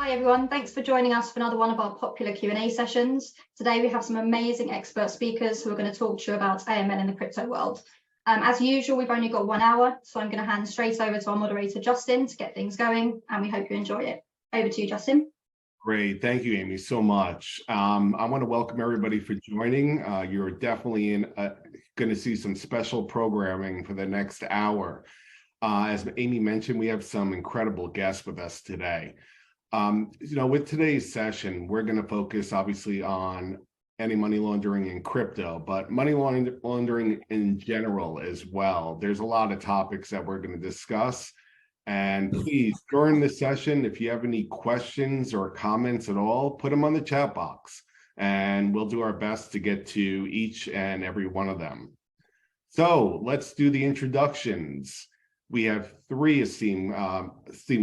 Hi everyone, thanks for joining us for another one of our popular Q&A sessions. Today we have some amazing expert speakers who are going to talk to you about AML in the crypto world. As usual, we've only got 1 hour, so I'm going to hand straight over to our moderator, Justin, to get things going, and we hope you enjoy it. Over to you, Justin. Great. Thank you, Amy, so much. I want to welcome everybody for joining. You're definitely going to see some special programming for the next hour. As Amy mentioned, we have some incredible guests with us today. With today's session, we're going to focus obviously on anti-money laundering in crypto, but money laundering in general as well. There's a lot of topics that we're going to discuss. And please, during the session, if you have any questions or comments at all, put them on the chat box, and we'll do our best to get to each and every one of them. So let's do the introductions. We have three esteemed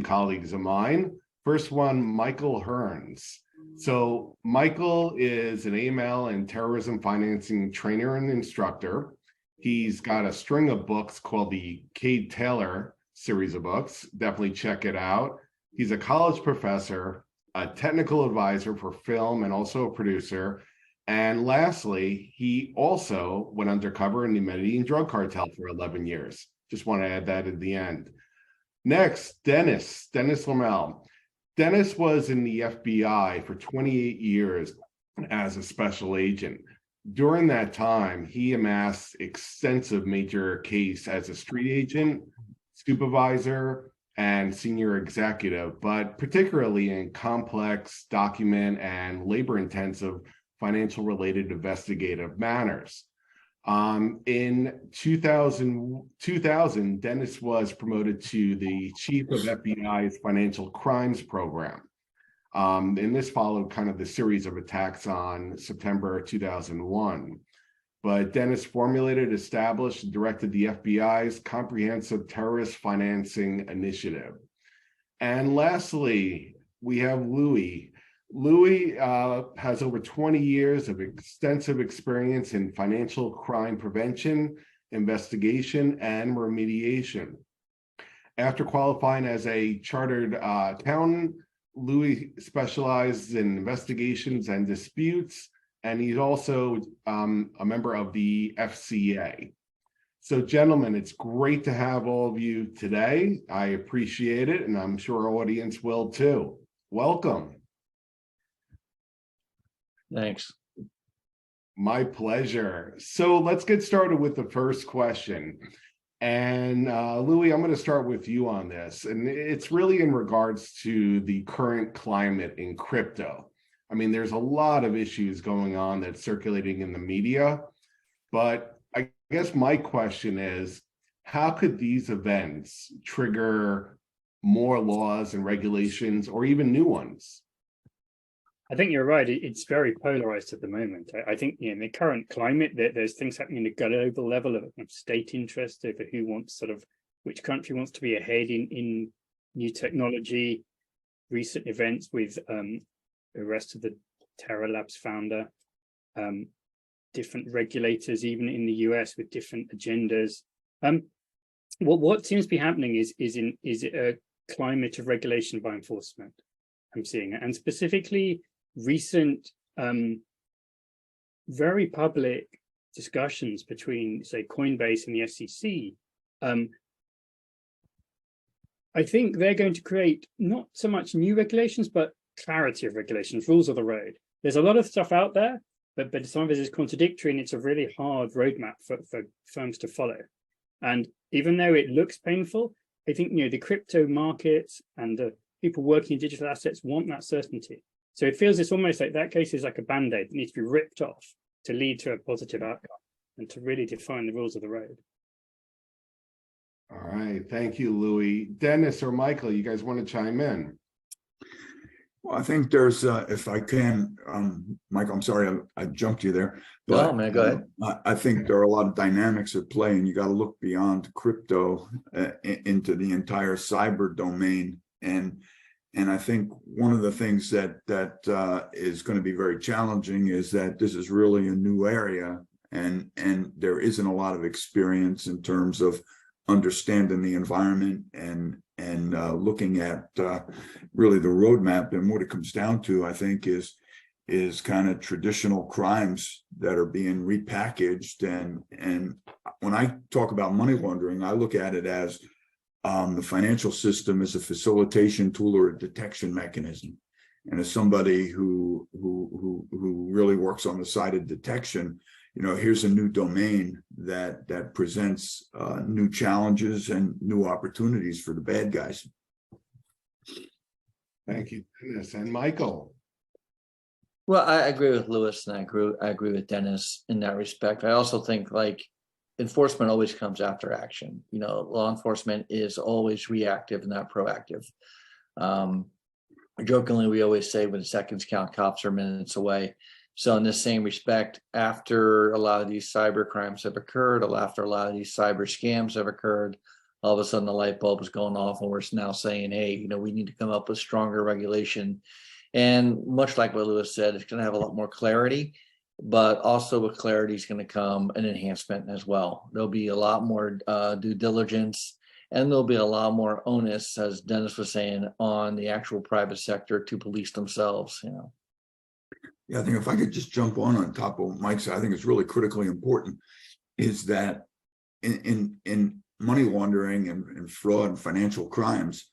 colleagues of mine. First one, Michael Hearns. So Michael is an AML and terrorism financing trainer and instructor. He's got a string of books called the Cade Taylor series of books. Definitely check it out. He's a college professor, a technical advisor for film, and also a producer. And lastly, he also went undercover in the Medellin drug cartel for 11 years. Just want to add that at the end. Next, Dennis Lamel. Dennis was in the FBI for 28 years as a special agent. During that time, he amassed extensive major case as a street agent, supervisor, and senior executive, but particularly in complex, document, and labor-intensive financial-related investigative matters. In 2000, Dennis was promoted to the chief of FBI's financial crimes program. And this followed kind of the series of attacks on September 2001. But Dennis formulated, established, and directed the FBI's comprehensive terrorist financing initiative. And lastly, we have Louis. Louis has over 20 years of extensive experience in financial crime prevention, investigation, and remediation. After qualifying as a chartered accountant, Louis specializes in investigations and disputes, and he's also a member of the FCA. So gentlemen, it's great to have all of you today. I appreciate it, and I'm sure our audience will too. Welcome. Thanks. My pleasure. So let's get started with the first question. And Louis, I'm going to start with you on this. And it's really in regards to the current climate in crypto. I mean, there's a lot of issues going on that's circulating in the media. But I guess my question is, how could these events trigger more laws and regulations or even new ones? I think you're right. It's very polarized at the moment. I think in the current climate, there's things happening at a global level of state interest over who wants which country wants to be ahead in new technology. Recent events with the arrest of the Terra Labs founder, different regulators, even in the US, with different agendas. What seems to be happening is a climate of regulation by enforcement. I'm seeing it, and specifically recent very public discussions between, say, Coinbase and the SEC. I think they're going to create not so much new regulations, but clarity of regulations, rules of the road. There's a lot of stuff out there, but some of it is contradictory, and it's a really hard roadmap for firms to follow. And even though it looks painful, I think the crypto markets and the people working in digital assets want that certainty. So it feels it's almost like that case is like a band-aid that needs to be ripped off to lead to a positive outcome and to really define the rules of the road. All right, thank you, Louis. Dennis or Michael, you guys want to chime in? Well, I think there's, if I can, Michael, I'm sorry, I jumped you there. But, no, man, go ahead. I think there are a lot of dynamics at play, and you got to look beyond crypto into the entire cyber domain. And I think one of the things that is going to be very challenging is that this is really a new area, and there isn't a lot of experience in terms of understanding the environment and looking at really the roadmap. And what it comes down to, I think, is kind of traditional crimes that are being repackaged. And when I talk about money laundering, I look at it as the financial system is a facilitation tool or a detection mechanism. And as somebody who really works on the side of detection, here's a new domain that presents new challenges and new opportunities for the bad guys. Thank you, Dennis. And Michael. Well, I agree with Lewis, and I agree with Dennis in that respect. I also think enforcement always comes after action. Law enforcement is always reactive, not proactive. Jokingly, we always say when seconds count, cops are minutes away. So in the same respect, after a lot of these cyber crimes have occurred, after a lot of these cyber scams have occurred, all of a sudden the light bulb is going off, and we're now saying, hey, we need to come up with stronger regulation. And much like what Lewis said, it's going to have a lot more clarity, but also with clarity is going to come an enhancement as well. There'll be a lot more due diligence, and there'll be a lot more onus, as Dennis was saying, on the actual private sector to police themselves. Yeah, I think if I could just jump on top of what Mike said, I think it's really critically important is that in money laundering and fraud and financial crimes,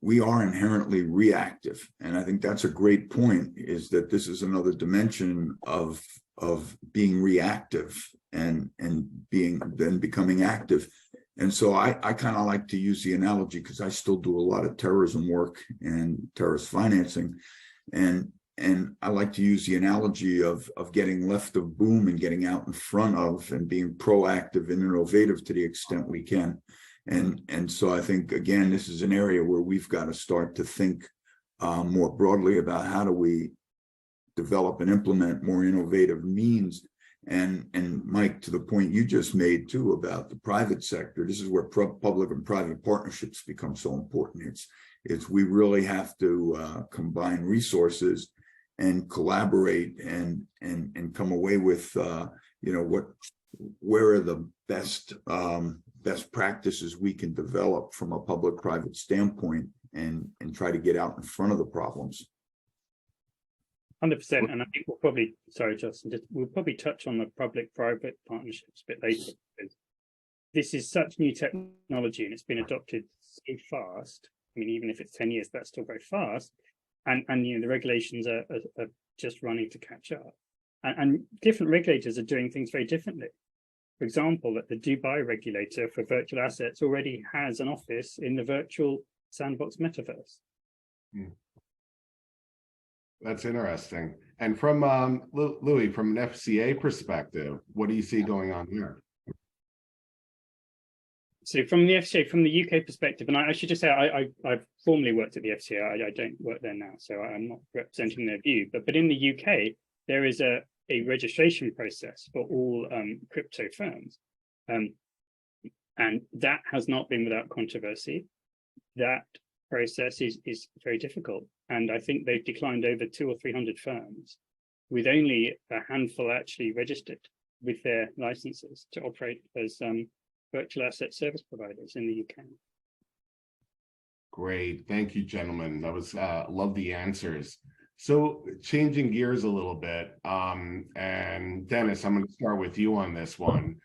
we are inherently reactive. And I think that's a great point, is that this is another dimension of being reactive and becoming active. And so I kind of like to use the analogy, because I still do a lot of terrorism work and terrorist financing. And I like to use the analogy of getting left of boom and getting out in front of and being proactive and innovative to the extent we can. And so I think, again, this is an area where we've got to start to think more broadly about how do we develop and implement more innovative means. And Mike, to the point you just made too about the private sector, this is where public and private partnerships become so important. It's we really have to combine resources and collaborate and come away with where are the best practices we can develop from a public-private standpoint and try to get out in front of the problems. 100%, and I think we'll probably, sorry, Justin, we'll probably touch on the public-private partnerships a bit later. This is such new technology, and it's been adopted so fast. I mean, even if it's 10 years, that's still very fast. And the regulations are just running to catch up. And different regulators are doing things very differently. For example, that the Dubai regulator for virtual assets already has an office in the virtual sandbox metaverse. That's interesting. And from Louis, from an FCA perspective, what do you see going on here? So from the FCA, from the UK perspective, and I should just say I've formerly worked at the FCA. I don't work there now, so I'm not representing their view. But in the UK, there is a registration process for all crypto firms, and that has not been without controversy. That process is very difficult, and I think they've declined over 200 or 300 firms, with only a handful actually registered with their licenses to operate as virtual asset service providers in the UK. Great, thank you, gentlemen. That was love the answers. So changing gears a little bit, and Dennis, I'm going to start with you on this one.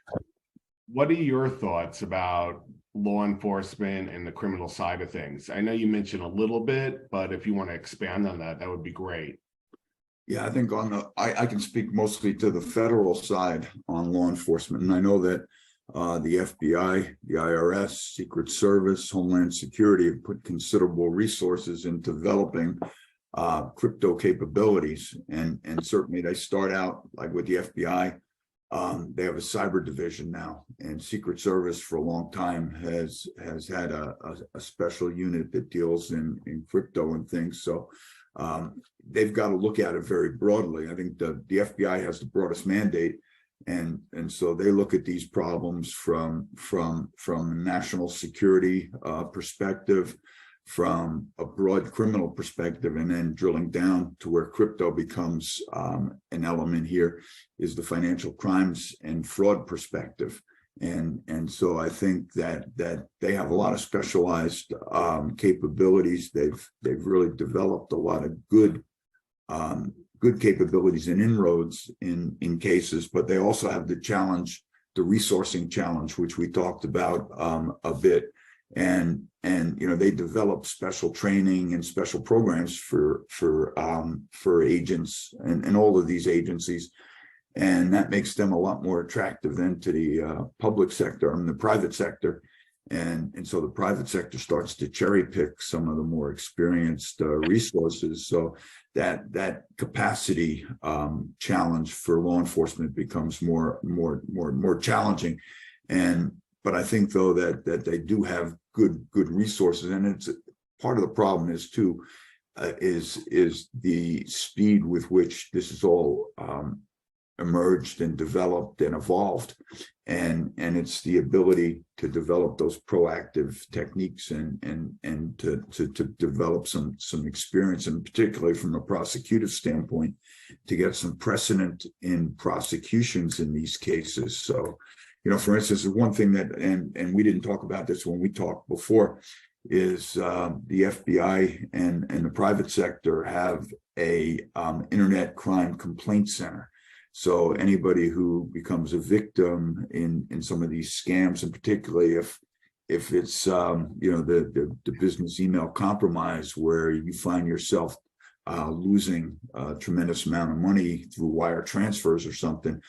What are your thoughts about law enforcement and the criminal side of things? I know you mentioned a little bit, but if you want to expand on that, that would be great. Yeah, I think I can speak mostly to the federal side on law enforcement, and I know that the FBI, the IRS, Secret Service, Homeland Security have put considerable resources into developing crypto capabilities, and certainly they start out like with the FBI. They have a cyber division now, and Secret Service for a long time has had a special unit that deals in crypto and things. So they've got to look at it very broadly. I think the FBI has the broadest mandate. And so they look at these problems from a national security perspective, from a broad criminal perspective, and then drilling down to where crypto becomes an element here is the financial crimes and fraud perspective. And so I think that they have a lot of specialized capabilities. They've really developed a lot of good capabilities and inroads in cases, but they also have the challenge, the resourcing challenge, which we talked about a bit. And they develop special training and special programs for agents and all of these agencies. And that makes them a lot more attractive than to the public sector and the private sector. And so the private sector starts to cherry pick some of the more experienced resources. So that capacity challenge for law enforcement becomes more challenging. But I think though that they do have good resources, and it's part of the problem is too is the speed with which this is all emerged and developed and evolved, and it's the ability to develop those proactive techniques and to develop some experience, and particularly from a prosecutive standpoint, to get some precedent in prosecutions in these cases. So, for instance, one thing that and we didn't talk about this when we talked before is the FBI and the private sector have a internet crime complaint center. So anybody who becomes a victim in some of these scams, and particularly if it's the business email compromise, where you find yourself losing a tremendous amount of money through wire transfers or something,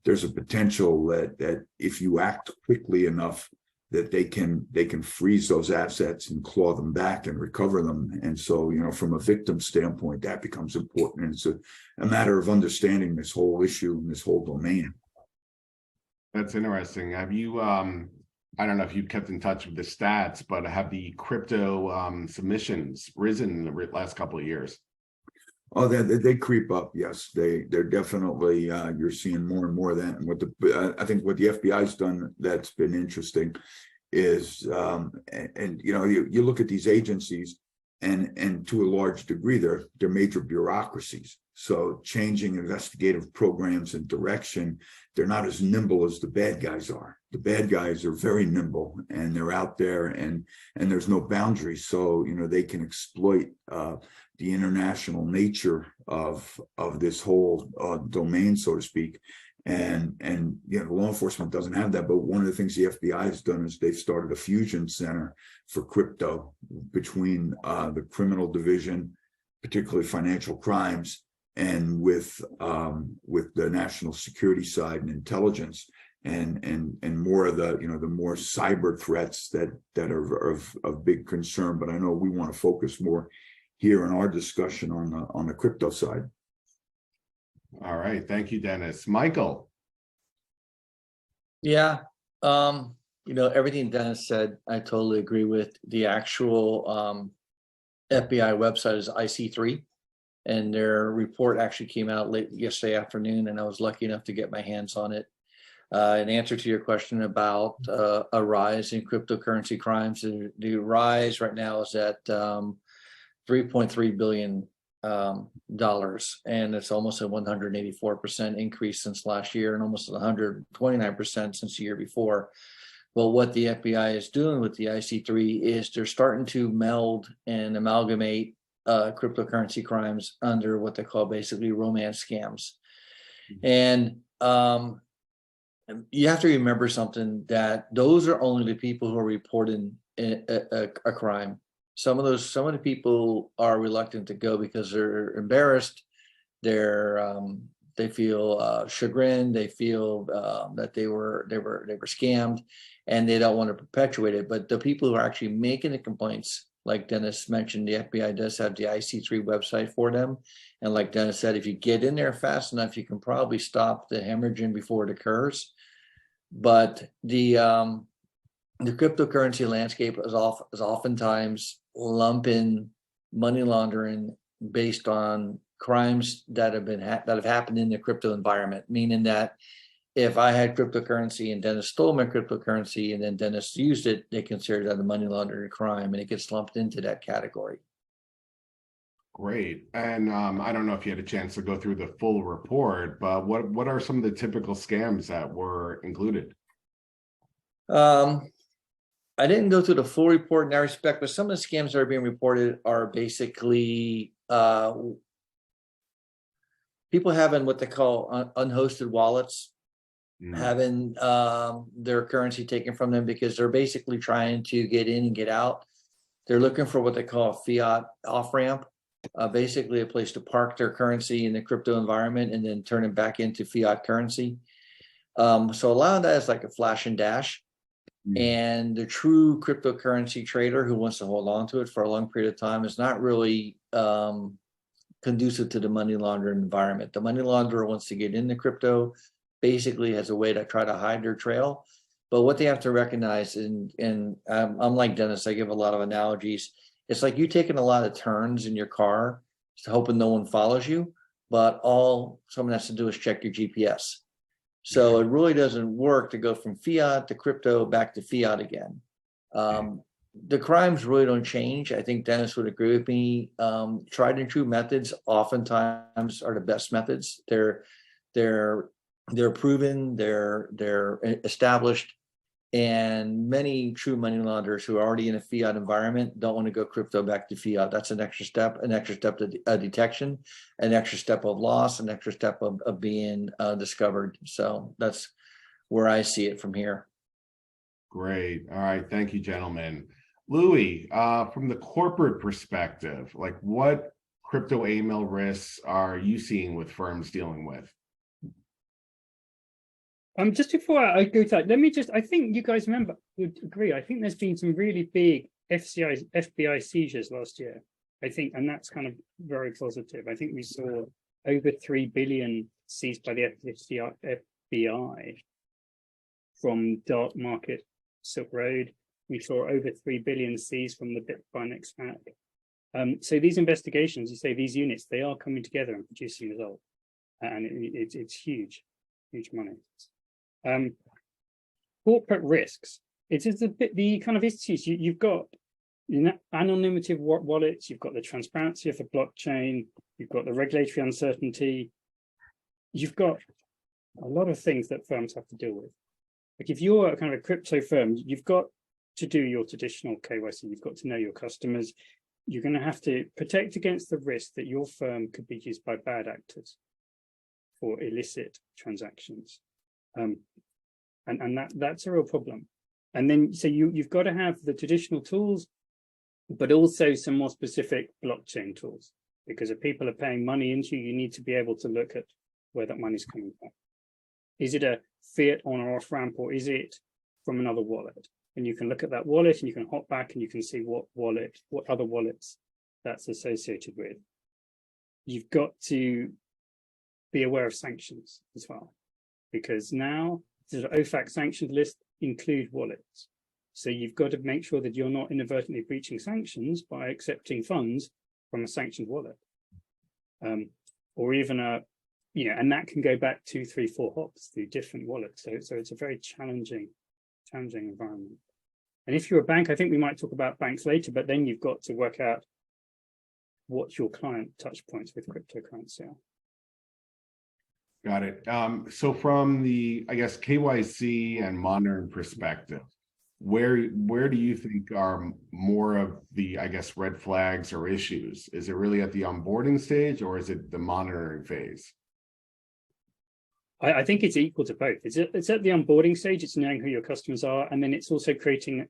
there's a potential that if you act quickly enough, that they can freeze those assets and claw them back and recover them. And so, from a victim standpoint, that becomes important. And it's a matter of understanding this whole issue and this whole domain. That's interesting. Have you, I don't know if you've kept in touch with the stats, but have the crypto submissions risen in the last couple of years? Oh, they creep up. Yes, they're definitely. You're seeing more and more of that. And I think what the FBI's done that's been interesting is, you look at these agencies, and to a large degree, they're major bureaucracies. So changing investigative programs and direction, they're not as nimble as the bad guys are. The bad guys are very nimble, and they're out there, and there's no boundaries. So they can exploit the international nature of this whole domain, so to speak. And law enforcement doesn't have that. But one of the things the FBI has done is they've started a fusion center for crypto between the criminal division, particularly financial crimes, and with the national security side and intelligence, and more of the the more cyber threats that are of big concern. But I know we want to focus more here in our discussion on the crypto side. All right, thank you, Dennis. Michael. Yeah, everything Dennis said, I totally agree with. The actual FBI website is IC3, and their report actually came out late yesterday afternoon, and I was lucky enough to get my hands on it. In answer to your question about a rise in cryptocurrency crimes, the rise right now is at $3.3 billion, and it's almost a 184% increase since last year, and almost 129% since the year before. But what the FBI is doing with the IC3 is they're starting to meld and amalgamate cryptocurrency crimes under what they call basically romance scams. And you have to remember something, that those are only the people who are reporting a crime. Some of the people are reluctant to go because they're embarrassed. They feel chagrined. They feel that they were scammed, and they don't want to perpetuate it. But the people who are actually making the complaints, like Dennis mentioned, the FBI does have the IC3 website for them. And like Dennis said, if you get in there fast enough, you can probably stop the hemorrhaging before it occurs. But the cryptocurrency landscape is oftentimes lumping money laundering based on crimes that have happened in the crypto environment. Meaning that if I had cryptocurrency and Dennis stole my cryptocurrency and then Dennis used it, they consider that a money laundering crime, and it gets lumped into that category. Great. And I don't know if you had a chance to go through the full report, but what are some of the typical scams that were included? I didn't go through the full report in that respect, but some of the scams that are being reported are basically people having what they call unhosted wallets, having their currency taken from them because they're basically trying to get in and get out. They're looking for what they call a fiat off-ramp, basically a place to park their currency in the crypto environment and then turn it back into fiat currency. So a lot of that is like a flash and dash. And the true cryptocurrency trader who wants to hold on to it for a long period of time is not really conducive to the money laundering environment. The money launderer wants to get into crypto, basically has a way to try to hide their trail. But what they have to recognize, and I'm like Dennis, I give a lot of analogies. It's like you taking a lot of turns in your car, hoping no one follows you, but all someone has to do is check your GPS. So it really doesn't work to go from fiat to crypto back to fiat again. The crimes really don't change. I think Dennis would agree with me. Tried and true methods oftentimes are the best methods. They're proven, they're established, and many true money launderers who are already in a fiat environment don't want to go crypto back to fiat. That's an extra step to detection, an extra step of loss, an extra step of being discovered. So that's where I see it from here. Great. All right. Thank you, gentlemen. Louis, from the corporate perspective, like what crypto AML risks are you seeing with firms dealing with? Just before I go to that, let me just, I think you guys would agree, I think there's been some really big FBI seizures last year, I think, and that's kind of very positive. I think we saw over 3 billion seized by the FBI from dark market Silk Road. We saw over 3 billion seized from the Bitfinex hack. So these investigations, you say these units, they are coming together and producing results, and it's huge money. Corporate risks. It is the kind of issues you've got. Anonymity of wallets. You've got the transparency of the blockchain. You've got the regulatory uncertainty. You've got a lot of things that firms have to deal with. Like if you're a kind of a crypto firm, you've got to do your traditional KYC. You've got to know your customers. You're going to have to protect against the risk that your firm could be used by bad actors for illicit transactions. And that's a real problem. And then so you've got to have the traditional tools, but also some more specific blockchain tools, because if people are paying money into you, you need to be able to look at where that money's coming from. Is it a fiat on or off ramp, or is it from another wallet? And you can look at that wallet and you can hop back and you can see what other wallets that's associated with. You've got to be aware of sanctions as well, because now the OFAC sanctions list include wallets. So you've got to make sure that you're not inadvertently breaching sanctions by accepting funds from a sanctioned wallet. Or even and that can go back 2, 3, 4 hops through different wallets. So it's a very challenging environment. And if you're a bank, I think we might talk about banks later, but then you've got to work out what your client touch points with cryptocurrency are. Got it. So from the, I guess, KYC and monitoring perspective, where do you think are more of the, I guess, red flags or issues? Is it really at the onboarding stage or is it the monitoring phase? I think it's equal to both. It's at the onboarding stage, it's knowing who your customers are, and then it's also creating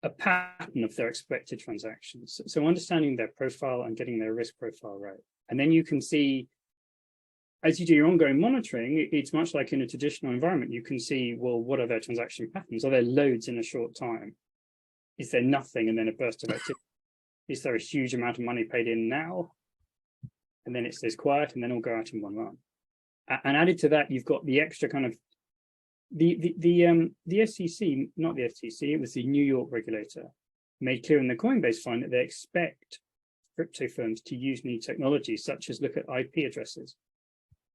a pattern of their expected transactions. So understanding their profile and getting their risk profile right. And then you can see, as you do your ongoing monitoring, it's much like in a traditional environment. You can see, well, what are their transaction patterns? Are there loads in a short time? Is there nothing and then a burst of activity? Is there a huge amount of money paid in now? And then it stays quiet and then it'll go out in one run. And added to that, you've got the extra kind of the SEC, not the FTC, it was the New York regulator, made clear in the Coinbase fine that they expect crypto firms to use new technologies, such as look at IP addresses.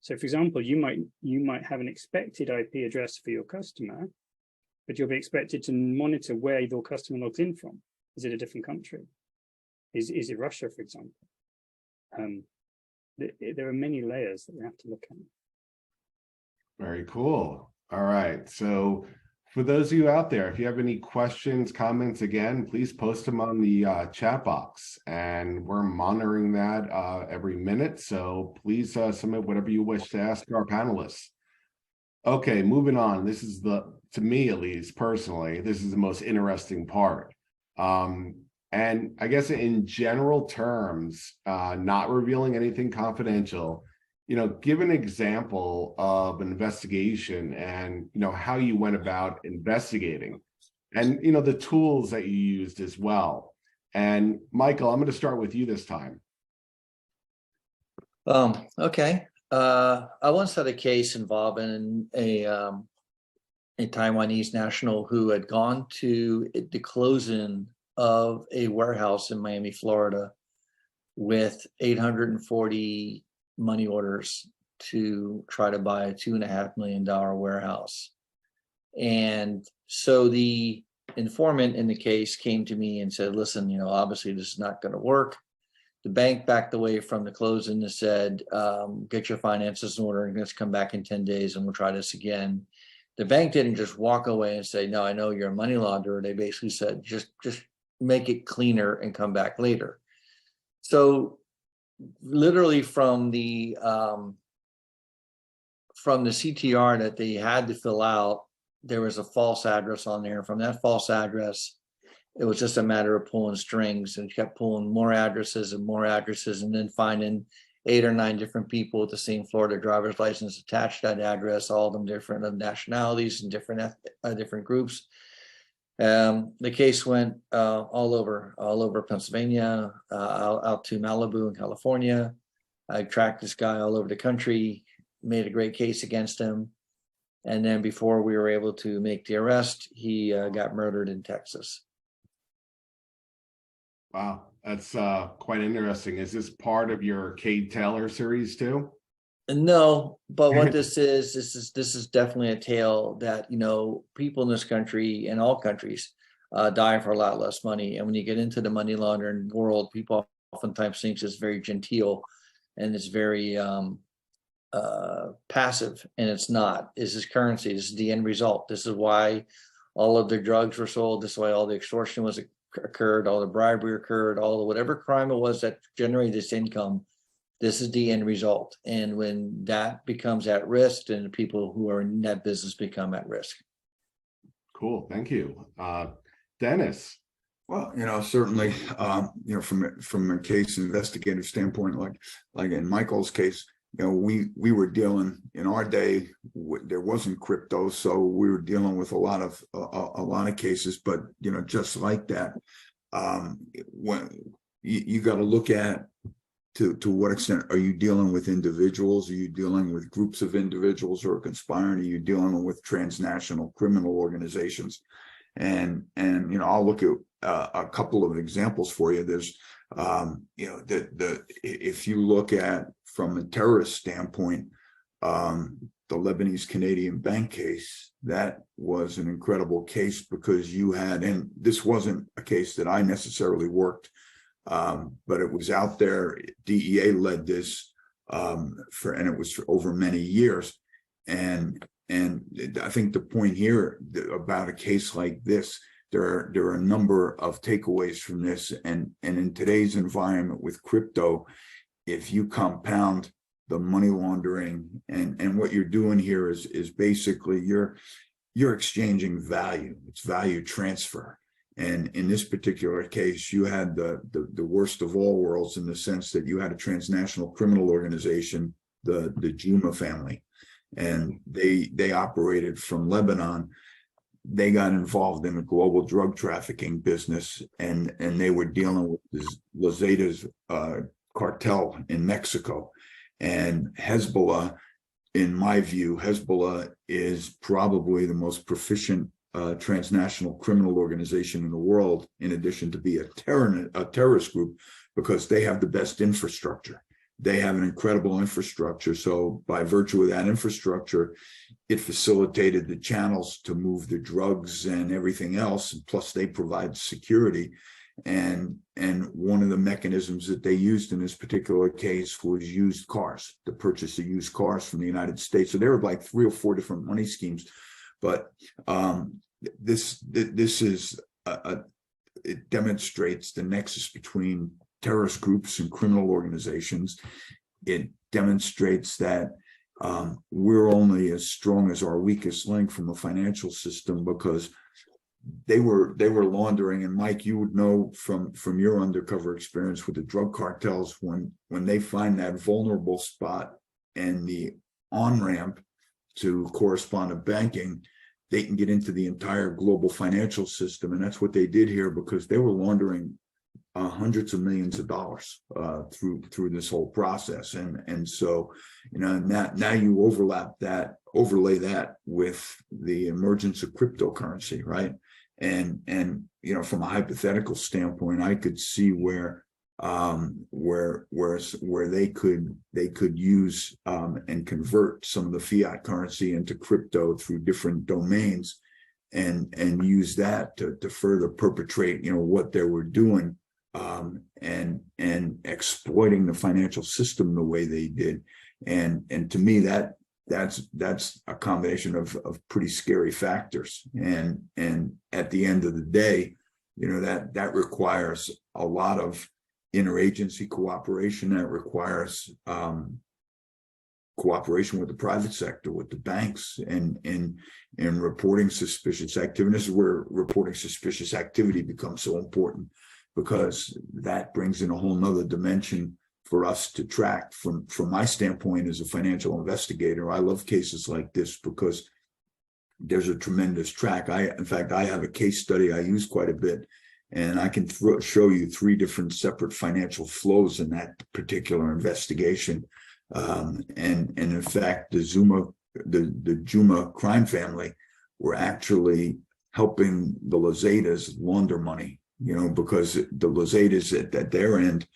So, for example, you might have an expected IP address for your customer, but you'll be expected to monitor where your customer logs in from. Is it a different country? Is it Russia, for example? There are many layers that we have to look at. Very cool. All right. So For those of you out there, if you have any questions, comments, again, please post them on the chat box, and we're monitoring that every minute. So please submit whatever you wish to ask our panelists. Okay, moving on. This is to me at least personally, this is the most interesting part. And I guess in general terms, not revealing anything confidential, give an example of an investigation and, how you went about investigating and, the tools that you used as well. And Michael, I'm going to start with you this time. Okay. I once had a case involving a Taiwanese national who had gone to the closing of a warehouse in Miami, Florida, with 840 money orders to try to buy a $2.5 million warehouse. And so the informant in the case came to me and said, listen, obviously this is not going to work. The bank backed away from the closing and said, get your finances in order and let's come back in 10 days and we'll try this again. The bank didn't just walk away and say, no, I know you're a money launderer. They basically said, just make it cleaner and come back later. So literally from the CTR that they had to fill out, there was a false address on there. From that false address, it was just a matter of pulling strings, and kept pulling more addresses and then finding 8 or 9 different people with the same Florida driver's license attached to that address, all of them different of nationalities and different groups. The case went all over Pennsylvania, out to Malibu in California. I tracked this guy all over the country, made a great case against him. And then before we were able to make the arrest, he got murdered in Texas. Wow, that's quite interesting. Is this part of your Cade Taylor series too? No, but what this is definitely a tale that, people in this country and all countries die for a lot less money. And when you get into the money laundering world, people oftentimes think it's very genteel and it's very passive, and it's not. This is currency. This is the end result. This is why all of the drugs were sold. This is why all the extortion occurred, all the bribery occurred, all the whatever crime it was that generated this income. This is the end result. And when that becomes at risk, then the people who are in that business become at risk. Cool. Thank you. Dennis. Well, certainly, from a case investigative standpoint, like in Michael's case, we were dealing in our day. There wasn't crypto, so we were dealing with a lot of cases. But just like that, when you got to look at to what extent are you dealing with individuals? Are you dealing with groups of individuals who are conspiring? Are you dealing with transnational criminal organizations? And I'll look at a couple of examples for you. There's if you look at from a terrorist standpoint, the Lebanese Canadian bank case, that was an incredible case because you had, and this wasn't a case that I necessarily worked, but it was out there. DEA led this and it was for over many years. And I think the point here about a case like this, there are a number of takeaways from this. And in today's environment with crypto, if you compound the money laundering and what you're doing here is basically you're exchanging value. It's value transfer. And in this particular case, you had the worst of all worlds in the sense that you had a transnational criminal organization, the Juma family, and they operated from Lebanon. They got involved in a global drug trafficking business, and they were dealing with this Zetas cartel in Mexico. And Hezbollah, in my view, Hezbollah is probably the most proficient transnational criminal organization in the world, in addition to be a terrorist group, because they have the best infrastructure. They have an incredible infrastructure. So by virtue of that infrastructure, it facilitated the channels to move the drugs and everything else. And plus, they provide security. And one of the mechanisms that they used in this particular case was used cars, the purchase of used cars from the United States. So there were like 3 or 4 different money schemes. But this is it demonstrates the nexus between terrorist groups and criminal organizations. It demonstrates that we're only as strong as our weakest link from the financial system, because they were laundering. And Mike, you would know from your undercover experience with the drug cartels, when they find that vulnerable spot and the on-ramp to correspondent banking, they can get into the entire global financial system. And that's what they did here, because they were laundering hundreds of millions of dollars through this whole process. And so, now you overlay that with the emergence of cryptocurrency, right? And from a hypothetical standpoint, I could see where they could use and convert some of the fiat currency into crypto through different domains, and use that to further perpetrate what they were doing, and exploiting the financial system the way they did. And to me, that's a combination of pretty scary factors. And at the end of the day, that requires a lot of interagency cooperation. That requires cooperation with the private sector, with the banks, and reporting suspicious activity. This is where reporting suspicious activity becomes so important, because that brings in a whole nother dimension for us to track. From my standpoint as a financial investigator, I love cases like this because there's a tremendous track. In fact, I have a case study I use quite a bit, and I can show you 3 different separate financial flows in that particular investigation. And in fact, the Juma crime family were actually helping the Lazedas launder money, because the Lazedas at their end,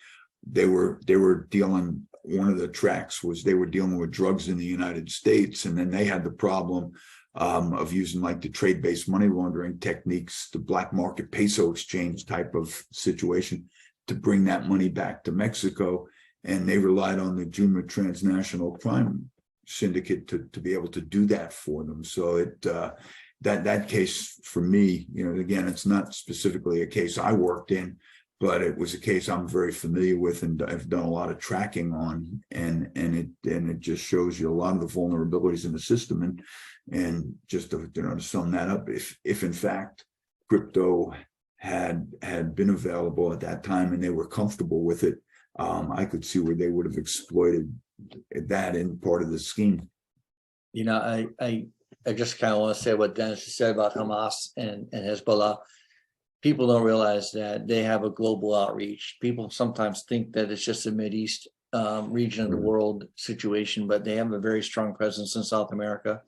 they were dealing, one of the tracks was they were dealing with drugs in the United States, and then they had the problem of using like the trade-based money laundering techniques, the black market peso exchange type of situation, to bring that money back to Mexico. And they relied on the Juma transnational crime syndicate to be able to do that for them. So that case for me, again, it's not specifically a case I worked in, but it was a case I'm very familiar with and I've done a lot of tracking on, and it just shows you a lot of the vulnerabilities in the system. And just to sum that up, if in fact crypto had been available at that time and they were comfortable with it, I could see where they would have exploited that in part of the scheme. I just kind of want to say what Dennis said about Hamas and Hezbollah. People don't realize that they have a global outreach. People sometimes think that it's just a Mideast region of the world situation, but they have a very strong presence in South America.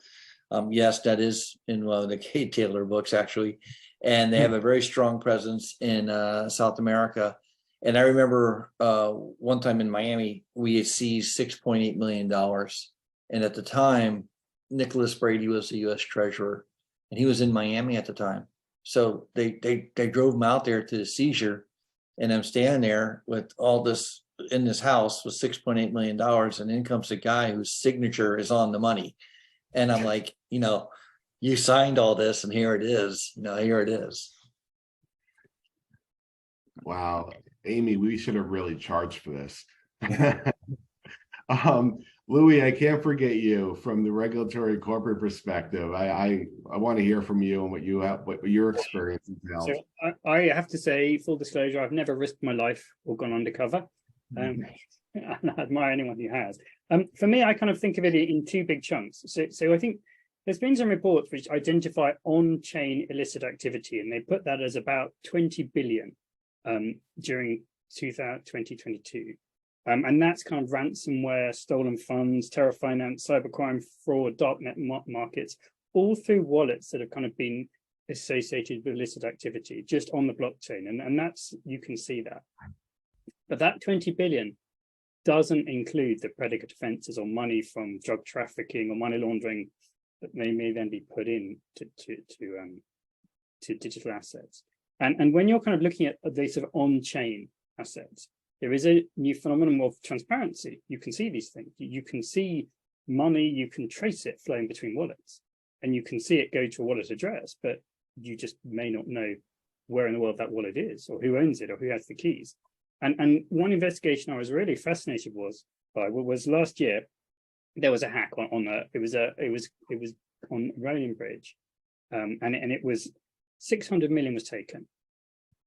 Yes, that is in one of the Kate Taylor books, actually. And they have a very strong presence in South America. And I remember one time in Miami, we had seized $6.8 million. And at the time, Nicholas Brady was the U.S. Treasurer, and he was in Miami at the time. So they drove him out there to the seizure, and I'm standing there with all this in this house with $6.8 million, and in comes a guy whose signature is on the money. And I'm like, you signed all this, and here it is. Here it is. Wow. Amy, we should have really charged for this. Louis, I can't forget you from the regulatory corporate perspective. I want to hear from you and what your experience entails. So I have to say, full disclosure, I've never risked my life or gone undercover. And I admire anyone who has. For me, I kind of think of it in 2 big chunks. So I think there's been some reports which identify on-chain illicit activity, and they put that as about 20 billion during 2022. And that's kind of ransomware, stolen funds, terror finance, cybercrime, fraud, darknet markets, all through wallets that have kind of been associated with illicit activity just on the blockchain. And that's, you can see that. But that 20 billion doesn't include the predicate offences or money from drug trafficking or money laundering that may then be put in to digital assets. And when you're kind of looking at the sort of on-chain assets, there is a new phenomenon of transparency. You can see these things. You can see money, you can trace it flowing between wallets. and you can see it go to a wallet address, but you just may not know where in the world that wallet is, or who owns it, or who has the keys. And one investigation I was really fascinated by was last year. There was a hack on it was on Rolling Bridge, and it was 600 million was taken,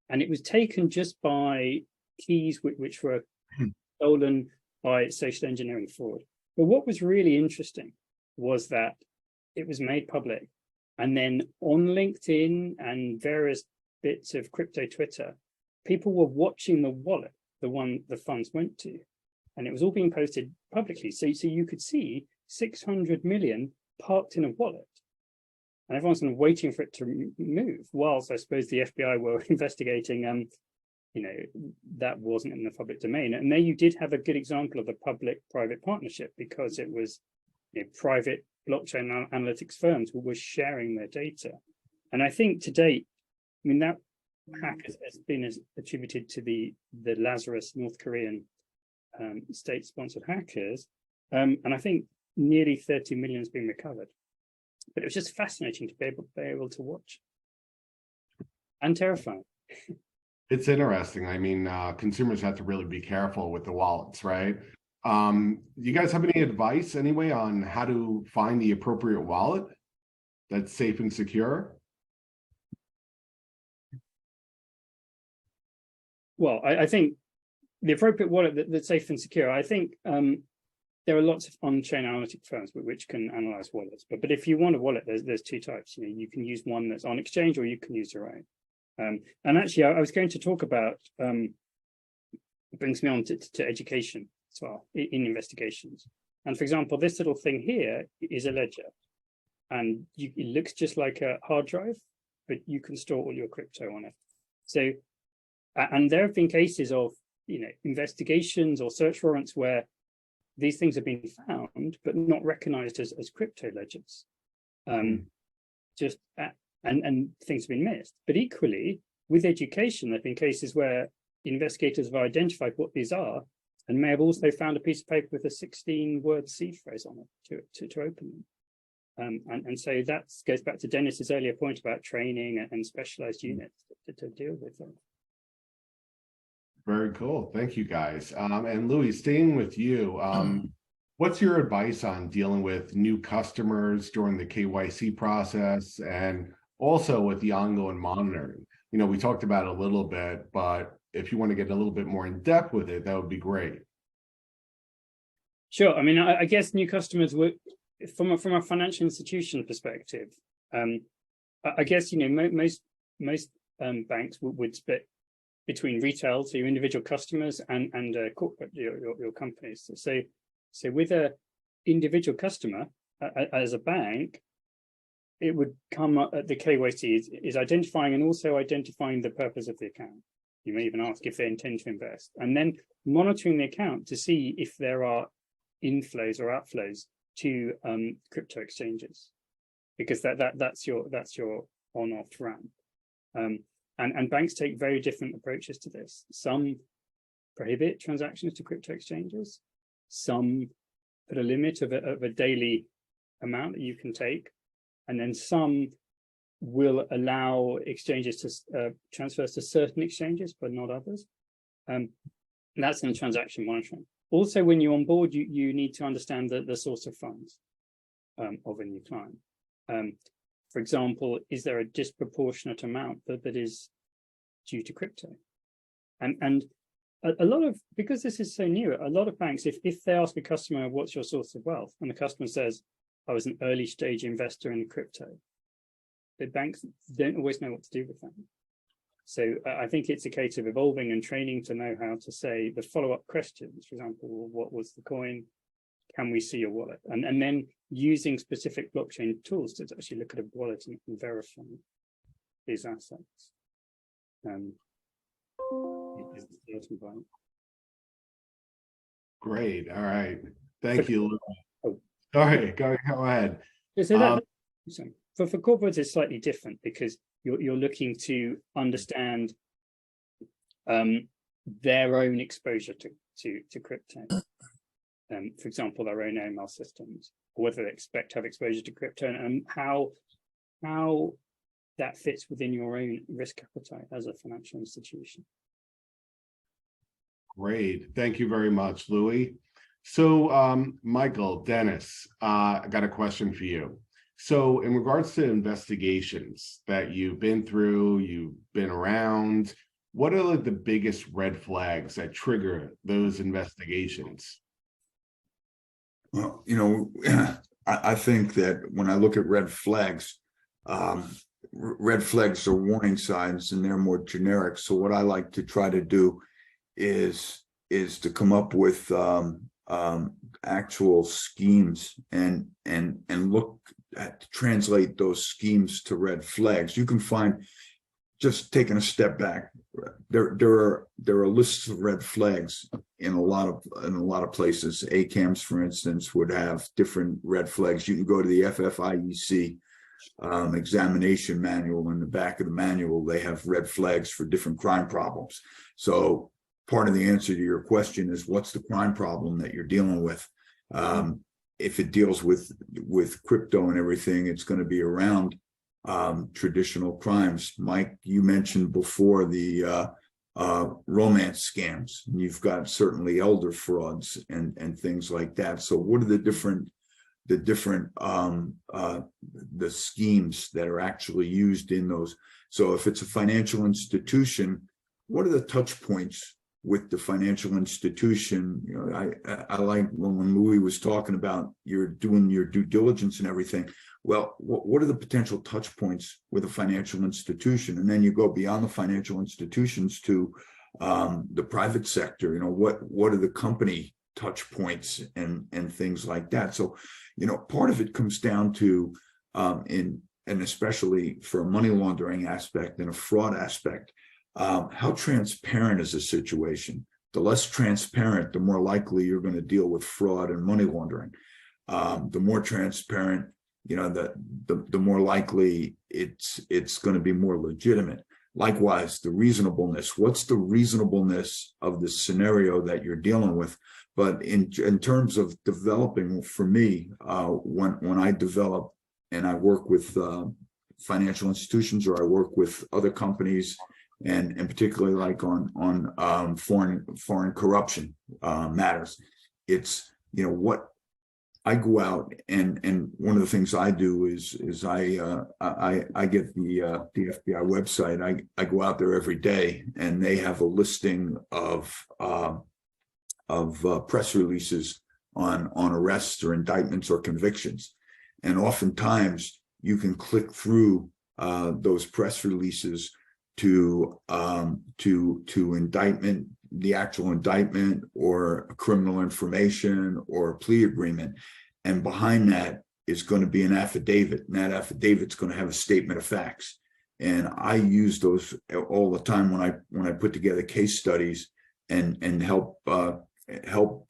and it was taken just by keys which were stolen by social engineering fraud. But what was really interesting was that it was made public, and then on LinkedIn and various bits of crypto Twitter, people were watching the wallet, the one the funds went to, and it was all being posted publicly. So you could see 600 million parked in a wallet, and everyone's kind of waiting for it to move. Whilst I suppose the FBI were investigating, that wasn't in the public domain. And there you did have a good example of a public-private partnership, because it was private blockchain analytics firms were sharing their data. And I think to date, that hack has been attributed to the Lazarus North Korean state-sponsored hackers, and I think nearly 30 million has been recovered. But it was just fascinating to be able to watch, and terrifying. It's interesting. I mean, consumers have to really be careful with the wallets, right? You guys have any advice anyway on how to find the appropriate wallet that's safe and secure? Well, I think the appropriate wallet that's safe and secure, I think there are lots of on-chain analytic firms which can analyze wallets. But if you want a wallet, there's two types. You can use one that's on exchange, or you can use your own. And actually, I was going to talk about, it brings me on to education as well, in investigations. And for example, this little thing here is a ledger. And it looks just like a hard drive, but you can store all your crypto on it. So, and there have been cases of, investigations or search warrants where these things have been found, but not recognized as crypto ledgers. And things have been missed. But equally, with education, there have been cases where investigators have identified what these are, and may have also found a piece of paper with a 16-word seed phrase on it to open them. And so that goes back to Dennis's earlier point about training and specialized units to deal with them. Very cool. Thank you, guys. And Louis, staying with you, what's your advice on dealing with new customers during the KYC process, and also with the ongoing monitoring? We talked about it a little bit, but if you want to get a little bit more in depth with it, that would be great. Sure. I mean, I guess new customers would, from a financial institution perspective, I guess most banks would split between retail, so your individual customers, and corporate, your companies. So with a individual customer, as a bank, it would come up at the KYC is identifying and also identifying the purpose of the account. You may even ask if they intend to invest, and then monitoring the account to see if there are inflows or outflows to crypto exchanges, because that's your on-off ramp. And banks take very different approaches to this. Some prohibit transactions to crypto exchanges. Some put a limit of a daily amount that you can take. And then some will allow exchanges to transfers to certain exchanges, but not others. And that's in transaction monitoring. Also, when you onboard, you need to understand the source of funds of a new client. For example, is there a disproportionate amount that is due to crypto? And a lot of, because this is so new, a lot of banks, if they ask a customer, what's your source of wealth? And the customer says, I was an early stage investor in crypto. The banks don't always know what to do with that. So I think it's a case of evolving and training to know how to say the follow-up questions. For example, what was the coin? Can we see your wallet? And then using specific blockchain tools to actually look at a wallet and verify these assets. Great. All right. Thank you. Oh. Sorry, go ahead. So for corporates, it's slightly different because you're looking to understand their own exposure to crypto. for example, their own AML systems, or whether they expect to have exposure to crypto, and how that fits within your own risk appetite as a financial institution. Great. Thank you very much, Louis. So, Michael, Dennis, I got a question for you. So in regards to investigations that you've been through, you've been around, what are like the biggest red flags that trigger those investigations? Well, I think that when I look at red flags are warning signs, and they're more generic. So what I like to try to do is to come up with actual schemes and look at translate those schemes to red flags. You can find, just taking a step back, there are lists of red flags in a lot of places. ACAMs, for instance, would have different red flags. You can go to the FFIEC examination manual. In the back of the manual, they have red flags for different crime problems. So part of the answer to your question is, what's the crime problem that you're dealing with? If it deals with crypto and everything, it's going to be around traditional crimes. Mike, you mentioned before the romance scams. You've got certainly elder frauds and things like that. So what are the schemes that are actually used in those? So if it's a financial institution, what are the touch points with the financial institution? I like when Louis was talking about you're doing your due diligence and everything. Well, what are the potential touch points with a financial institution? And then you go beyond the financial institutions to the private sector. What are the company touch points and things like that? So, part of it comes down to and especially for a money laundering aspect and a fraud aspect, how transparent is a situation? The less transparent, the more likely you're going to deal with fraud and money laundering. The more transparent, the more likely it's going to be more legitimate. Likewise, the reasonableness. What's the reasonableness of the scenario that you're dealing with? But in terms of developing, for me, when I develop and I work with financial institutions, or I work with other companies, and particularly like on foreign corruption matters, it's what I go out and one of the things I do is I get the FBI website. I go out there every day, and they have a listing of press releases on arrests or indictments or convictions, and oftentimes you can click through those press releases to indictment, the actual indictment, or criminal information, or a plea agreement, and behind that is going to be an affidavit, and that affidavit's going to have a statement of facts. And I use those all the time when I put together case studies and help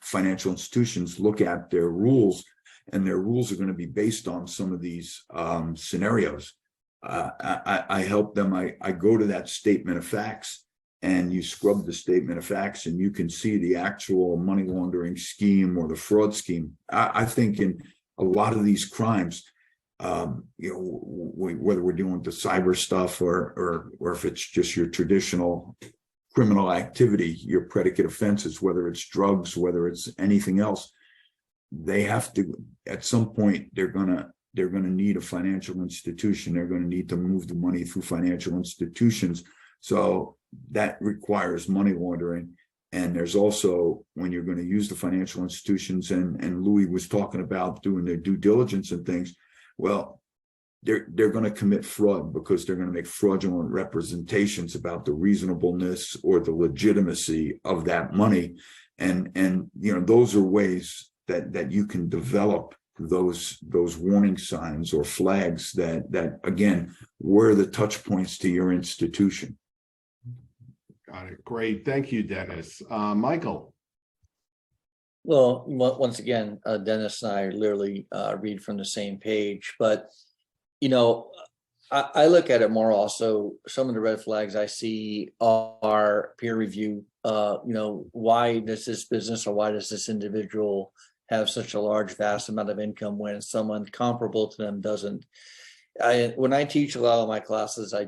financial institutions look at their rules, and their rules are going to be based on some of these scenarios. I help them. I go to that statement of facts, and you scrub the statement of facts, and you can see the actual money laundering scheme or the fraud scheme. I think in a lot of these crimes, whether we're dealing with the cyber stuff or if it's just your traditional criminal activity, your predicate offenses, whether it's drugs, whether it's anything else, they have to, at some point, they're going to need a financial institution. They're going to need to move the money through financial institutions. So that requires money laundering. And there's also, when you're going to use the financial institutions, and Louis was talking about doing their due diligence and things, well, they're going to commit fraud because they're going to make fraudulent representations about the reasonableness or the legitimacy of that money. And those are ways that you can develop those warning signs or flags that again, were the touch points to your institution. Got it. Great. Thank you, Dennis. Michael. Well, once again, Dennis and I literally read from the same page, but I look at it more also. Some of the red flags I see are peer review. Why does this business or why does this individual have such a large, vast amount of income when someone comparable to them doesn't. When I teach a lot of my classes, I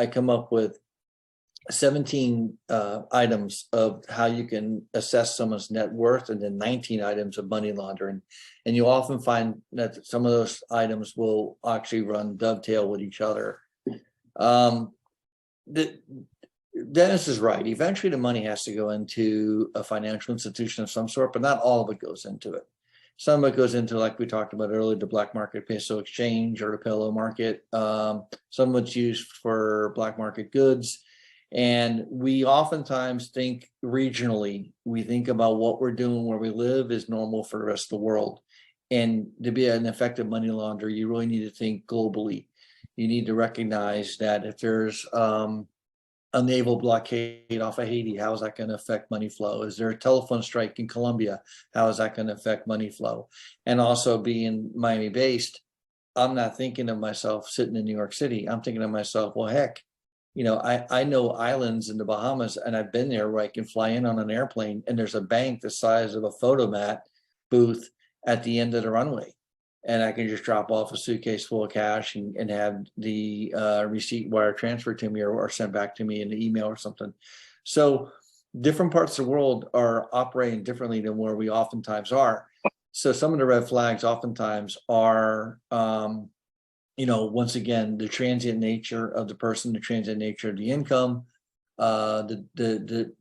come up with 17 items of how you can assess someone's net worth, and then 19 items of money laundering. And you often find that some of those items will actually dovetail with each other. Dennis is right. Eventually the money has to go into a financial institution of some sort, but not all of it goes into it. Some of it goes into, like we talked about earlier, the black market peso exchange or the pillow market. Some of it's used for black market goods. And we oftentimes think regionally. We think about what we're doing where we live is normal for the rest of the world. And to be an effective money launderer, you really need to think globally. You need to recognize that if there's a naval blockade off of Haiti, how is that going to affect money flow? Is there a telephone strike in Colombia? How is that going to affect money flow? And also, being Miami based, I'm not thinking of myself sitting in New York City. I'm thinking of myself, well, heck, I know islands in the Bahamas, and I've been there where I can fly in on an airplane and there's a bank the size of a photomat booth at the end of the runway. And I can just drop off a suitcase full of cash and have the receipt wire transferred to me or sent back to me in an email or something. So different parts of the world are operating differently than where we oftentimes are. So some of the red flags oftentimes are, once again, the transient nature of the person, the transient nature of the income, the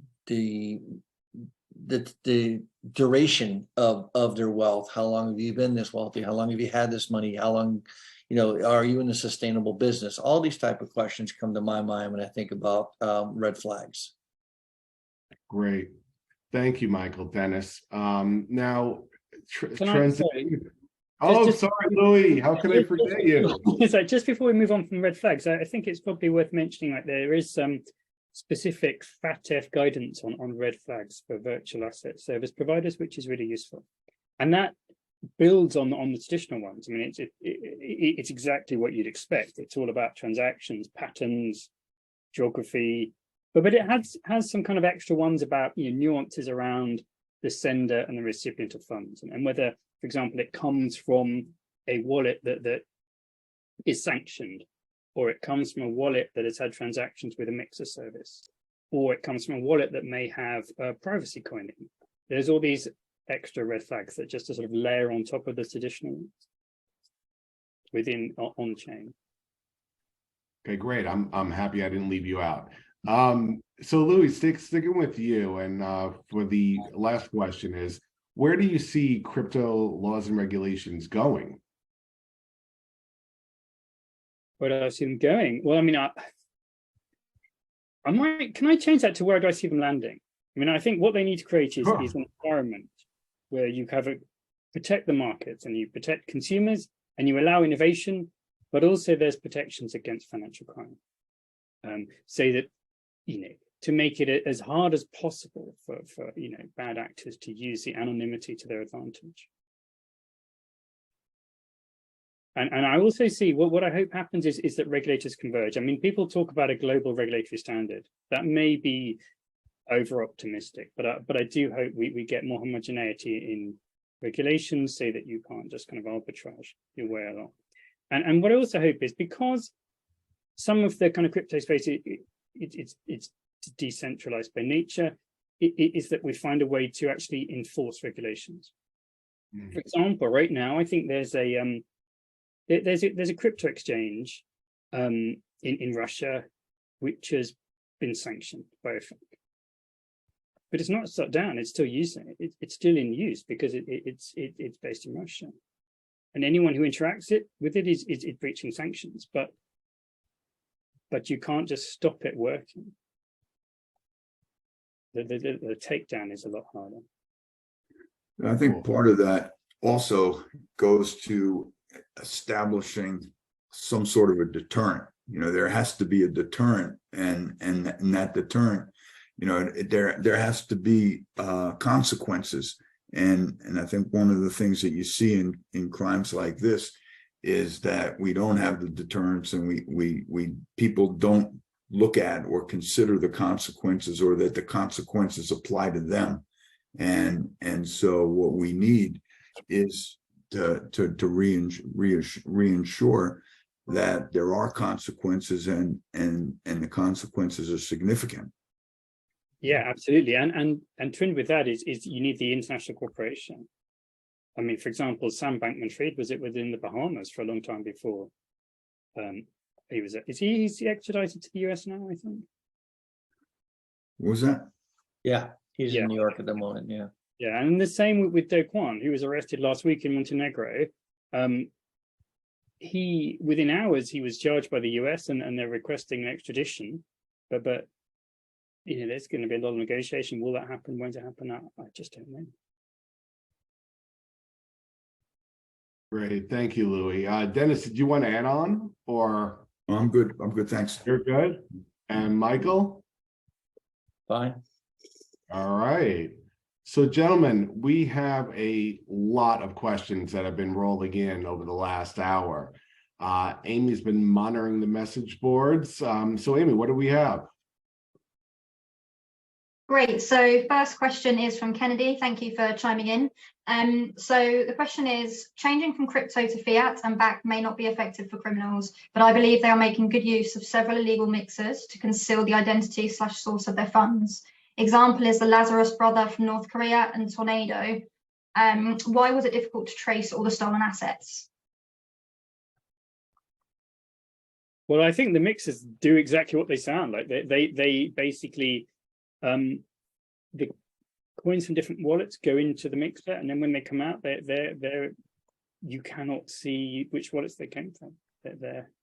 duration of their wealth. How long have you been this wealthy? How long have you had this money? How long, are you in a sustainable business? All these type of questions come to my mind when I think about red flags. Great. Thank you, Michael. Dennis. Now, Sorry, Louis, how can I forget you? So just before we move on from red flags, I think it's probably worth mentioning like there is some specific FATF guidance on red flags for virtual asset service providers, which is really useful. And that builds on the traditional ones. I mean, it's exactly what you'd expect. It's all about transactions, patterns, geography, but it has some kind of extra ones about nuances around the sender and the recipient of funds, and whether, for example, it comes from a wallet that is sanctioned, or it comes from a wallet that has had transactions with a mixer service, or it comes from a wallet that may have privacy coining. There's all these extra red flags that just to sort of layer on top of the traditional within on-chain. Okay, great. I'm happy I didn't leave you out. So Louis, sticking with you, and for the last question is, where do you see crypto laws and regulations going? Where do I see them going? Well, I mean, can I change that to where do I see them landing? I mean, I think what they need to create is an environment where you protect the markets and you protect consumers and you allow innovation, but also there's protections against financial crime. So that, to make it as hard as possible for bad actors to use the anonymity to their advantage. And I also see what I hope happens is that regulators converge. I mean, people talk about a global regulatory standard. That may be over optimistic, but I do hope we get more homogeneity in regulations so that you can't just kind of arbitrage your way along. And what I also hope is, because some of the kind of crypto space, it's decentralized by nature, is that we find a way to actually enforce regulations. For example, right now, I think there's a crypto exchange in Russia which has been sanctioned by a FIAT. But it's not shut down, it's still using it. It's still in use because it's based in Russia. And anyone who interacts with it is breaching sanctions, but you can't just stop it working. The takedown is a lot harder. I think part of that also goes to establishing some sort of a deterrent. There has to be a deterrent, and that deterrent, there has to be consequences. And I think one of the things that you see in crimes like this is that we don't have the deterrence, and people don't look at or consider the consequences, or that the consequences apply to them. And so what we need is to reinsure that there are consequences, and the consequences are significant. Yeah, absolutely. And twinned with that is you need the international cooperation. I mean, for example, Sam Bankman-Fried was in the Bahamas for a long time before. He's extradited to the US now, I think. What was that? Yeah, he's Yeah. in New York at the moment. Yeah. Yeah, and the same with Do Kwon, who was arrested last week in Montenegro. He within hours he was charged by the US, and they're requesting an extradition. But you know, there's going to be a lot of negotiation. Will that happen? Won't it happen? I just don't know. Great, thank you, Louis. Dennis, did you want to add on, or? I'm good. Thanks. You're good. And Michael? Fine. All right. So, gentlemen, we have a lot of questions that have been rolling in over the last hour. Amy's been monitoring the message boards. So, Amy, what do we have? Great. So first question is from Kennedy. Thank you for chiming in. So the question is, changing from crypto to fiat and back may not be effective for criminals, but I believe they are making good use of several illegal mixers to conceal the identity / source of their funds. Example is the Lazarus brother from North Korea and Tornado. Why was it difficult to trace all the stolen assets? Well, I think the mixers do exactly what they sound like. They basically the coins from different wallets go into the mixer, and then when they come out, they're you cannot see which wallets they came from.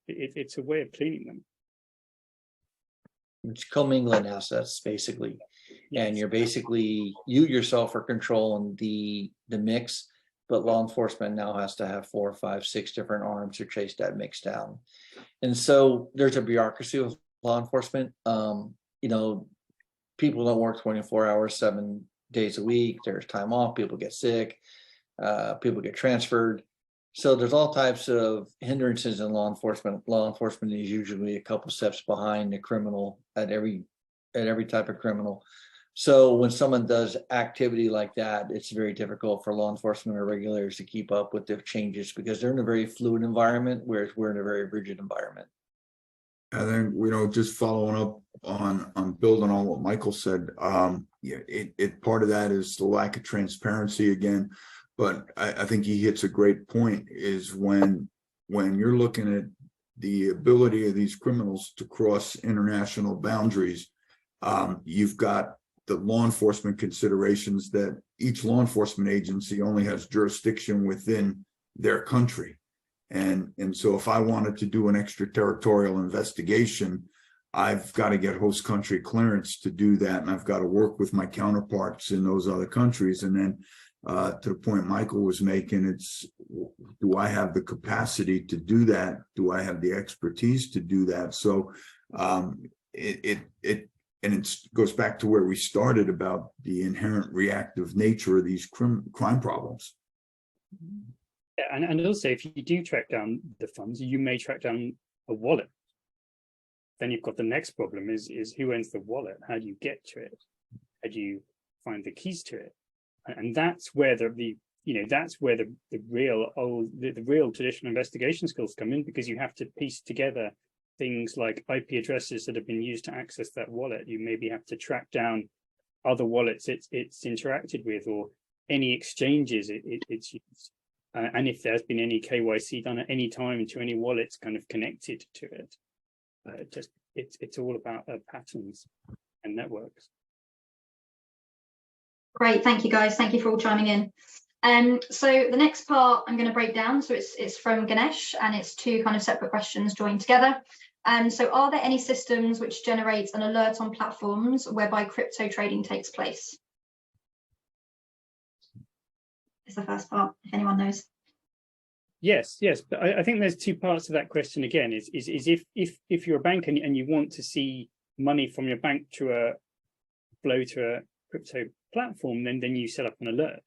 It's a way of cleaning them. It's commingling assets, basically. Yes. And you're basically, you yourself are controlling the mix, but law enforcement now has to have 4, 5, 6 different arms to chase that mix down. And so there's a bureaucracy with law enforcement. You know, people don't work 24 hours, 7 days a week. There's time off, people get sick, people get transferred. So there's all types of hindrances in law enforcement. Law enforcement is usually a couple steps behind the criminal at every type of criminal. So when someone does activity like that, it's very difficult for law enforcement or regulators to keep up with the changes because they're in a very fluid environment, whereas we're in a very rigid environment. I think, you know, just following up on building on what Michael said, part of that is the lack of transparency again. But I think he hits a great point, is when you're looking at the ability of these criminals to cross international boundaries, you've got the law enforcement considerations that each law enforcement agency only has jurisdiction within their country. And so if I wanted to do an extraterritorial investigation, I've got to get host country clearance to do that. And I've got to work with my counterparts in those other countries. And then to the point Michael was making, it's, do I have the capacity to do that? Do I have the expertise to do that? So it goes back to where we started about the inherent reactive nature of these crime problems. And also, if you do track down the funds, you may track down a wallet. Then you've got the next problem is who owns the wallet? How do you get to it? How do you find the keys to it? And that's where the real traditional investigation skills come in, because you have to piece together things like IP addresses that have been used to access that wallet. You maybe have to track down other wallets it's interacted with, or any exchanges it's used. And if there's been any KYC done at any time to any wallets kind of connected to it. It's all about patterns and networks. Great, thank you guys. Thank you for all chiming in. So the next part I'm going to break down. So it's from Ganesh, and it's 2 kind of separate questions joined together. So are there any systems which generate an alert on platforms whereby crypto trading takes place? Is the first part, if anyone knows. Yes, but I think there's 2 parts to that question again. Is if you're a bank and you want to see money from your bank to flow to a crypto platform, then you set up an alert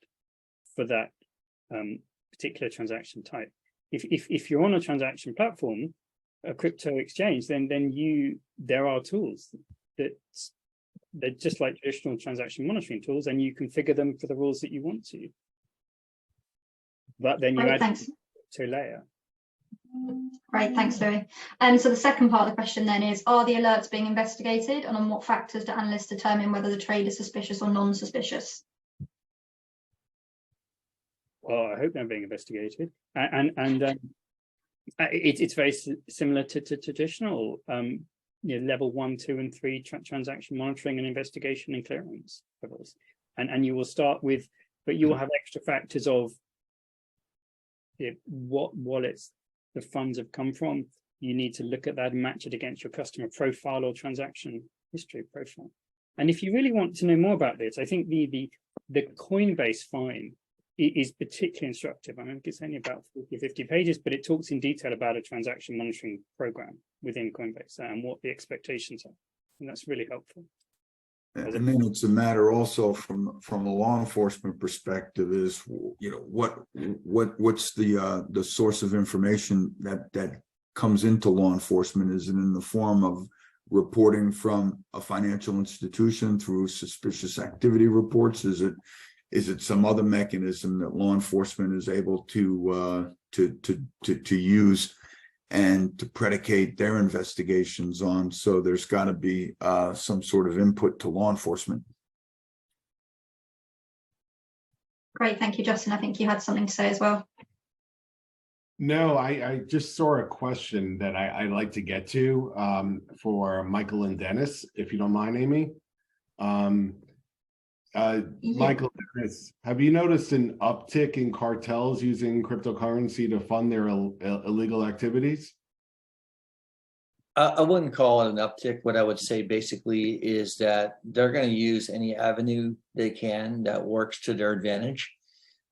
for that particular transaction type. If you're on a transaction platform, a crypto exchange, then there are tools that they're just like traditional transaction monitoring tools, and you configure them for the rules that you want to. But then you add Thanks. to layer. Great, thanks, Louis. So the second part of the question then is, are the alerts being investigated, and on what factors do analysts determine whether the trade is suspicious or non-suspicious? Well, I hope they're being investigated, and it's very similar to traditional level 1, 2, and 3 transaction monitoring and investigation and clearance levels, and you will start with, but you will have extra factors of what wallets the funds have come from. You need to look at that and match it against your customer profile or transaction history profile. And if you really want to know more about this, I think the Coinbase fine is particularly instructive. I mean, it's only about 40 or 50 pages, but it talks in detail about a transaction monitoring program within Coinbase and what the expectations are. And that's really helpful. And then it's a matter also from a law enforcement perspective is, what's the source of information that comes into law enforcement? Is it in the form of reporting from a financial institution through suspicious activity reports? Is it some other mechanism that law enforcement is able to use and to predicate their investigations on? So there's got to be some sort of input to law enforcement. Great, thank you, Justin. I think you had something to say as well. No, I just saw a question that I'd like to get to for Michael and Dennis, if you don't mind, Amy. Michael, Dennis, have you noticed an uptick in cartels using cryptocurrency to fund their illegal activities? I wouldn't call it an uptick. What I would say basically is that they're going to use any avenue they can that works to their advantage.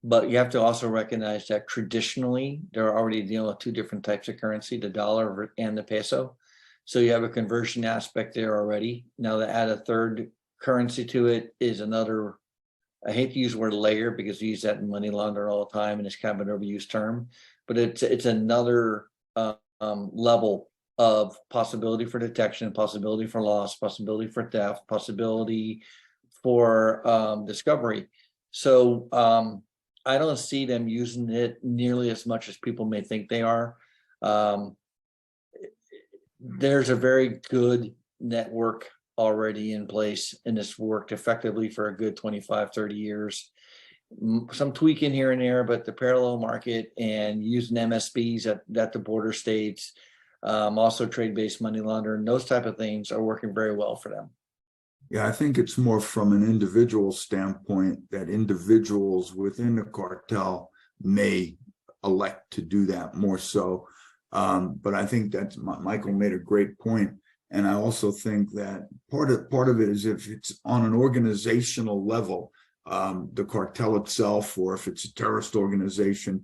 But you have to also recognize that traditionally, they're already dealing with two different types of currency, the dollar and the peso. So you have a conversion aspect there already. Now to add a third currency to it is another, I hate to use the word layer because we use that in money laundering all the time and it's kind of an overused term, but it's another level of possibility for detection, possibility for loss, possibility for theft, possibility for discovery. So I don't see them using it nearly as much as people may think they are. There's a very good network already in place, and it's worked effectively for a good 25, 30 years. Some tweaking here and there, but the parallel market and using MSBs at the border states, also trade-based money laundering, those type of things are working very well for them. Yeah, I think it's more from an individual standpoint that individuals within the cartel may elect to do that more so. But I think that Michael made a great point. And I also think that part of it is if it's on an organizational level, the cartel itself, or if it's a terrorist organization,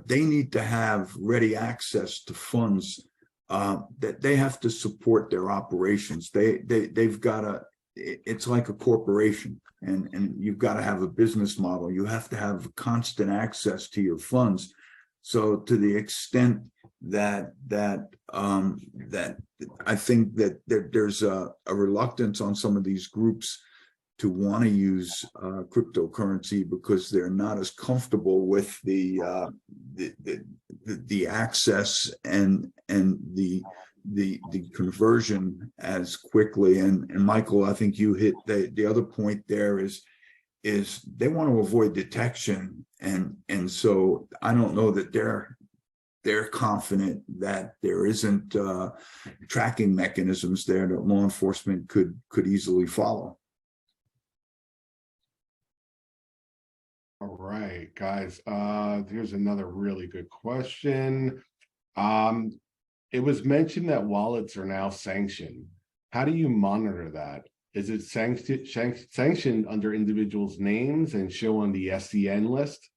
they need to have ready access to funds that they have to support their operations. They've got to. It's like a corporation, and you've got to have a business model. You have to have constant access to your funds. So to the extent that I think that there's a reluctance on some of these groups to want to use cryptocurrency because they're not as comfortable with the access and the conversion as quickly. And Michael, I think you hit the other point there is they want to avoid detection, and so I don't know that they're confident that there isn't tracking mechanisms there that law enforcement could easily follow. All right, guys, here's another really good question. It was mentioned that wallets are now sanctioned. How do you monitor that? Is it sanctioned under individuals' names and show on the SDN list?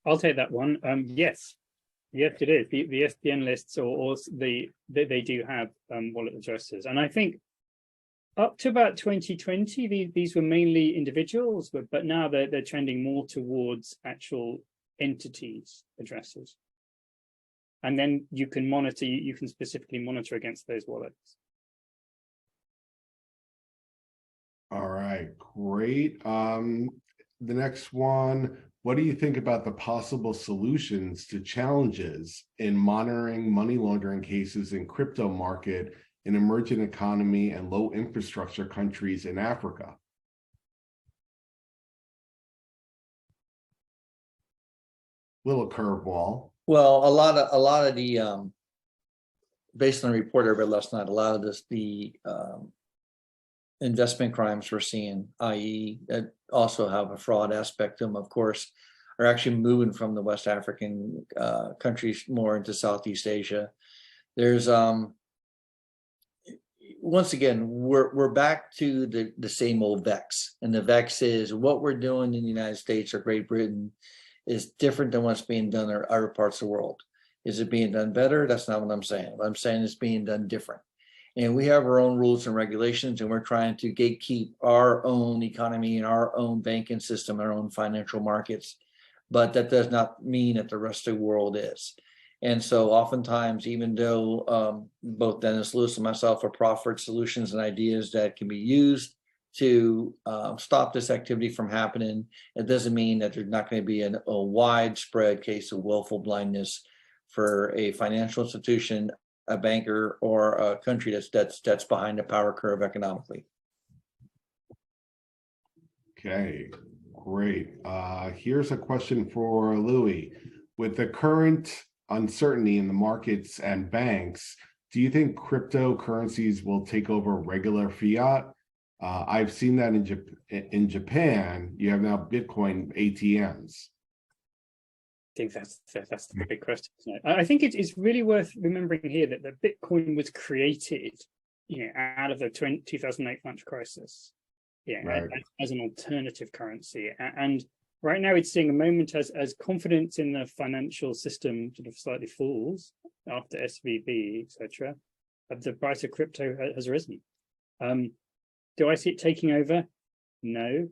I'll take that one. Yes, it is. The SDN lists or they do have wallet addresses, and I think up to about 2020, these were mainly individuals, but now they're trending more towards actual entities' addresses. And then you can monitor, you can specifically monitor against those wallets. All right, great. The next one, what do you think about the possible solutions to challenges in monitoring money laundering cases in crypto market in emerging economy and low infrastructure countries in Africa? Little curveball. Well, a lot of the based on the report I read last night, a lot of the investment crimes we're seeing, i.e. that also have a fraud aspect to them, of course, are actually moving from the West African countries more into Southeast Asia. There's once again, we're back to the same old VEX, and the VEX is what we're doing in the United States or Great Britain is different than what's being done in other parts of the world. Is it being done better? That's not what I'm saying. What I'm saying is being done different. And we have our own rules and regulations, and we're trying to gatekeep our own economy and our own banking system, our own financial markets. But that does not mean that the rest of the world is. And so oftentimes, even though both Dennis Lewis and myself have proffered solutions and ideas that can be used to stop this activity from happening, it doesn't mean that there's not going to be a widespread case of willful blindness for a financial institution, a banker, or a country that's behind the power curve economically. Okay, great. Here's a question for Louis. With the current uncertainty in the markets and banks, do you think cryptocurrencies will take over regular fiat? I've seen that in Japan. You have now Bitcoin ATMs. I think that's the big question, isn't it? I think it's really worth remembering here that the Bitcoin was created, out of the 2008 financial crisis, right, as an alternative currency, and right now it's seeing a moment as confidence in the financial system sort of slightly falls after SVB, etc. The price of crypto has risen. Do I see it taking over? No.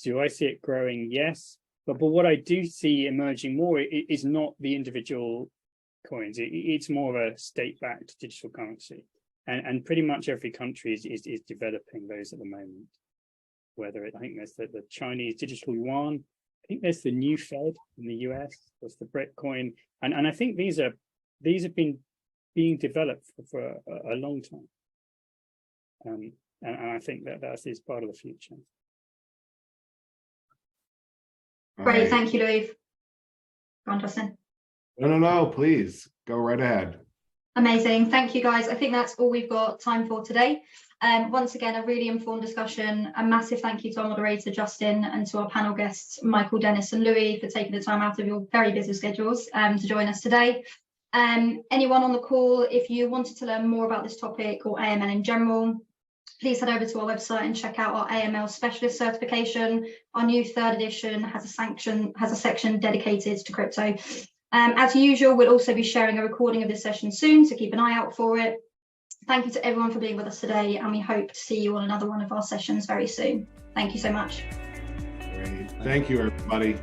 Do I see it growing? Yes. But what I do see emerging more is not the individual coins. It's more of a state-backed digital currency. And pretty much every country is developing those at the moment. I think there's the Chinese digital yuan, I think there's the new Fed in the US, there's the Bitcoin. And I think these have been being developed for a long time. And I think that is part of the future. Great, thank you, Louis. Go on, Justin. No, please go right ahead. Amazing, thank you guys. I think that's all we've got time for today. Once again, a really informed discussion. A massive thank you to our moderator, Justin, and to our panel guests, Michael, Dennis, and Louis, for taking the time out of your very busy schedules to join us today. Anyone on the call, if you wanted to learn more about this topic or AML in general, please head over to our website and check out our AML specialist certification. Our new 3rd edition has a section dedicated to crypto. As usual, we'll also be sharing a recording of this session soon, so keep an eye out for it. Thank you to everyone for being with us today, and we hope to see you on another one of our sessions very soon. Thank you so much. Great. Thank you, everybody.